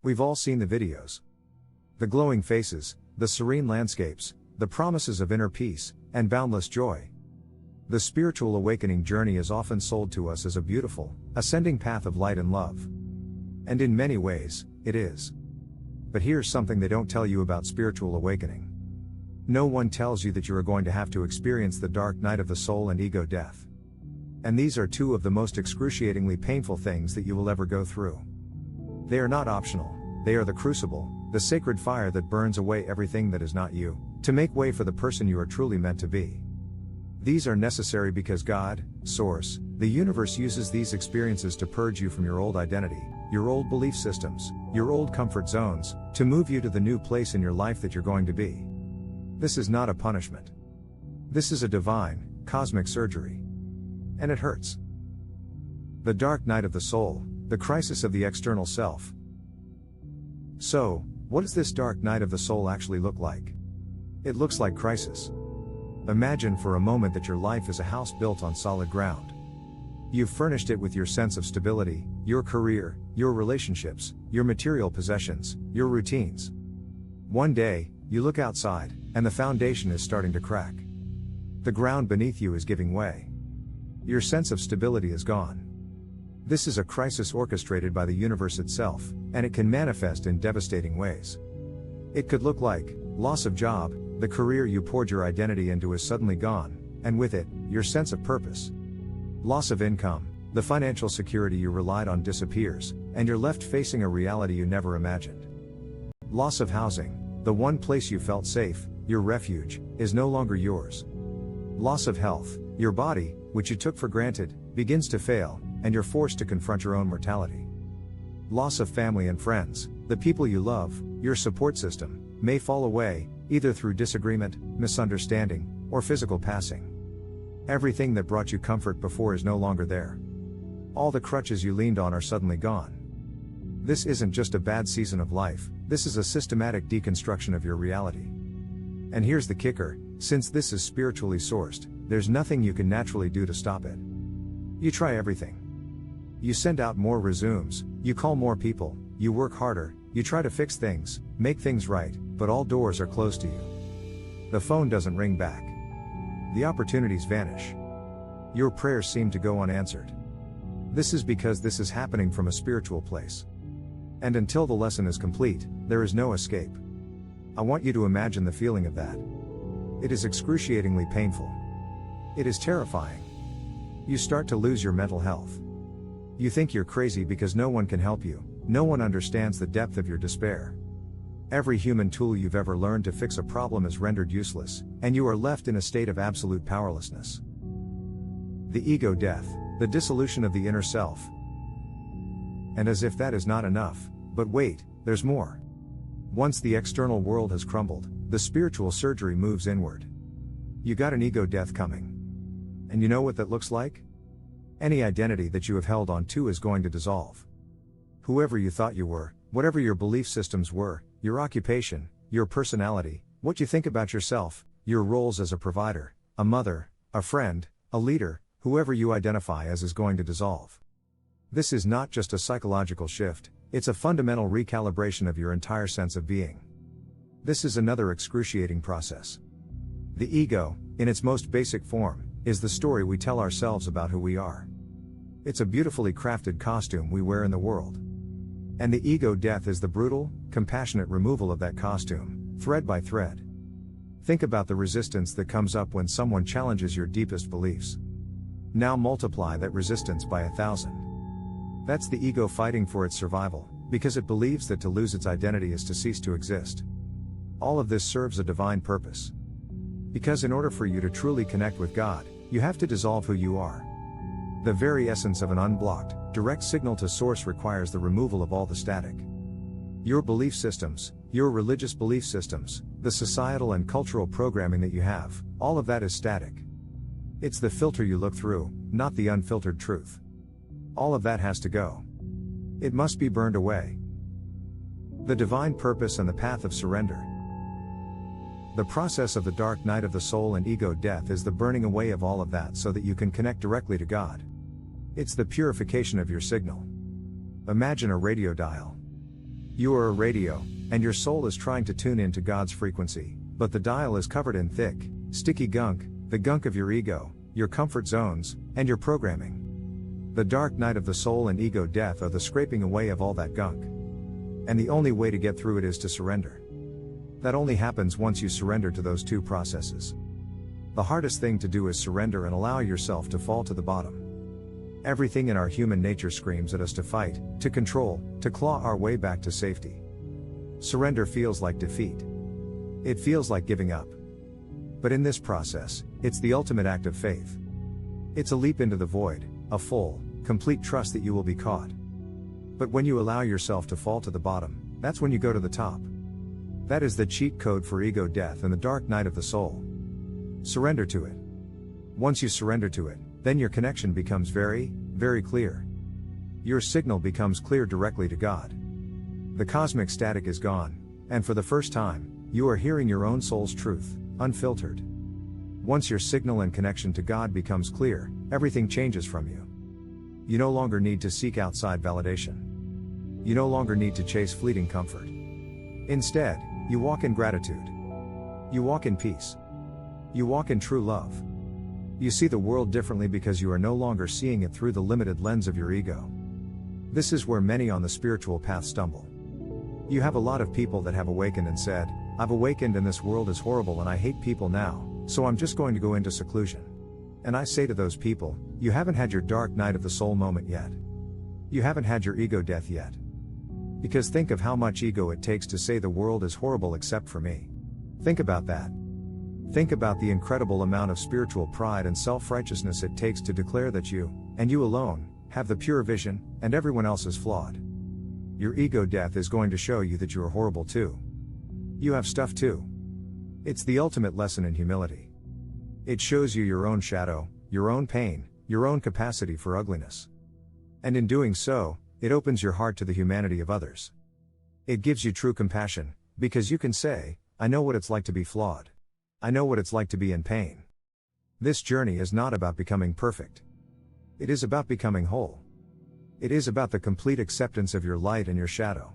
We've all seen the videos. The glowing faces, the serene landscapes, the promises of inner peace, and boundless joy. The spiritual awakening journey is often sold to us as a beautiful, ascending path of light and love. And in many ways, it is. But here's something they don't tell you about spiritual awakening. No one tells you that you are going to have to experience the dark night of the soul and ego death. And these are two of the most excruciatingly painful things that you will ever go through. They are not optional, they are the crucible, the sacred fire that burns away everything that is not you, to make way for the person you are truly meant to be. These are necessary because God, Source, the universe uses these experiences to purge you from your old identity, your old belief systems, your old comfort zones, to move you to the new place in your life that you're going to be. This is not a punishment. This is a divine, cosmic surgery. And it hurts. The dark night of the soul, the crisis of the external self. So, what does this dark night of the soul actually look like? It looks like crisis. Imagine for a moment that your life is a house built on solid ground. You've furnished it with your sense of stability, your career, your relationships, your material possessions, your routines. One day, you look outside, and the foundation is starting to crack. The ground beneath you is giving way. Your sense of stability is gone. This is a crisis orchestrated by the universe itself, and it can manifest in devastating ways. It could look like loss of job, the career you poured your identity into is suddenly gone, and with it, your sense of purpose. Loss of income, the financial security you relied on disappears, and you're left facing a reality you never imagined. Loss of housing, the one place you felt safe, your refuge, is no longer yours. Loss of health, your body, which you took for granted, begins to fail, and you're forced to confront your own mortality. Loss of family and friends, the people you love, your support system, may fall away, either through disagreement, misunderstanding, or physical passing. Everything that brought you comfort before is no longer there. All the crutches you leaned on are suddenly gone. This isn't just a bad season of life, this is a systematic deconstruction of your reality. And here's the kicker, since this is spiritually sourced, there's nothing you can naturally do to stop it. You try everything. You send out more resumes, you call more people, you work harder, you try to fix things, make things right, but all doors are closed to you. The phone doesn't ring back. The opportunities vanish. Your prayers seem to go unanswered. This is because this is happening from a spiritual place. And until the lesson is complete, there is no escape. I want you to imagine the feeling of that. It is excruciatingly painful. It is terrifying. You start to lose your mental health. You think you're crazy because no one can help you, no one understands the depth of your despair. Every human tool you've ever learned to fix a problem is rendered useless, and you are left in a state of absolute powerlessness. The ego death, the dissolution of the inner self. And as if that is not enough, but wait, there's more. Once the external world has crumbled, the spiritual surgery moves inward. You got an ego death coming. And you know what that looks like? Any identity that you have held on to is going to dissolve. Whoever you thought you were, whatever your belief systems were, your occupation, your personality, what you think about yourself, your roles as a provider, a mother, a friend, a leader, whoever you identify as is going to dissolve. This is not just a psychological shift, it's a fundamental recalibration of your entire sense of being. This is another excruciating process. The ego, in its most basic form, is the story we tell ourselves about who we are. It's a beautifully crafted costume we wear in the world. And the ego death is the brutal, compassionate removal of that costume, thread by thread. Think about the resistance that comes up when someone challenges your deepest beliefs. Now multiply that resistance by 1,000. That's the ego fighting for its survival, because it believes that to lose its identity is to cease to exist. All of this serves a divine purpose. Because in order for you to truly connect with God, you have to dissolve who you are. The very essence of an unblocked, direct signal to source requires the removal of all the static. Your belief systems, your religious belief systems, the societal and cultural programming that you have, all of that is static. It's the filter you look through, not the unfiltered truth. All of that has to go. It must be burned away. The divine purpose and the path of surrender. The process of the dark night of the soul and ego death is the burning away of all of that so that you can connect directly to God. It's the purification of your signal. Imagine a radio dial. You are a radio, and your soul is trying to tune in to God's frequency, but the dial is covered in thick, sticky gunk, the gunk of your ego, your comfort zones, and your programming. The dark night of the soul and ego death are the scraping away of all that gunk. And the only way to get through it is to surrender. That only happens once you surrender to those two processes. The hardest thing to do is surrender and allow yourself to fall to the bottom. Everything in our human nature screams at us to fight, to control, to claw our way back to safety. Surrender feels like defeat. It feels like giving up. But in this process, it's the ultimate act of faith. It's a leap into the void, a full, complete trust that you will be caught. But when you allow yourself to fall to the bottom, that's when you go to the top. That is the cheat code for ego death and the dark night of the soul. Surrender to it. Once you surrender to it, then your connection becomes very, very clear. Your signal becomes clear directly to God. The cosmic static is gone, and for the first time, you are hearing your own soul's truth, unfiltered. Once your signal and connection to God becomes clear, everything changes from you. You no longer need to seek outside validation. You no longer need to chase fleeting comfort. Instead, you walk in gratitude. You walk in peace. You walk in true love. You see the world differently because you are no longer seeing it through the limited lens of your ego. This is where many on the spiritual path stumble. You have a lot of people that have awakened and said, "I've awakened and this world is horrible and I hate people now, so I'm just going to go into seclusion." And I say to those people, you haven't had your dark night of the soul moment yet. You haven't had your ego death yet. Because think of how much ego it takes to say the world is horrible except for me. Think about that. Think about the incredible amount of spiritual pride and self-righteousness it takes to declare that you, and you alone, have the pure vision, and everyone else is flawed. Your ego death is going to show you that you are horrible too. You have stuff too. It's the ultimate lesson in humility. It shows you your own shadow, your own pain, your own capacity for ugliness. And in doing so, it opens your heart to the humanity of others. It gives you true compassion, because you can say, "I know what it's like to be flawed. I know what it's like to be in pain." This journey is not about becoming perfect. It is about becoming whole. It is about the complete acceptance of your light and your shadow.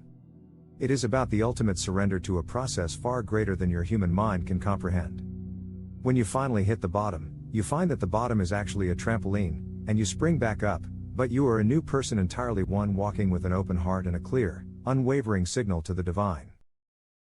It is about the ultimate surrender to a process far greater than your human mind can comprehend. When you finally hit the bottom, you find that the bottom is actually a trampoline, and you spring back up, but you are a new person entirely, one walking with an open heart and a clear, unwavering signal to the divine.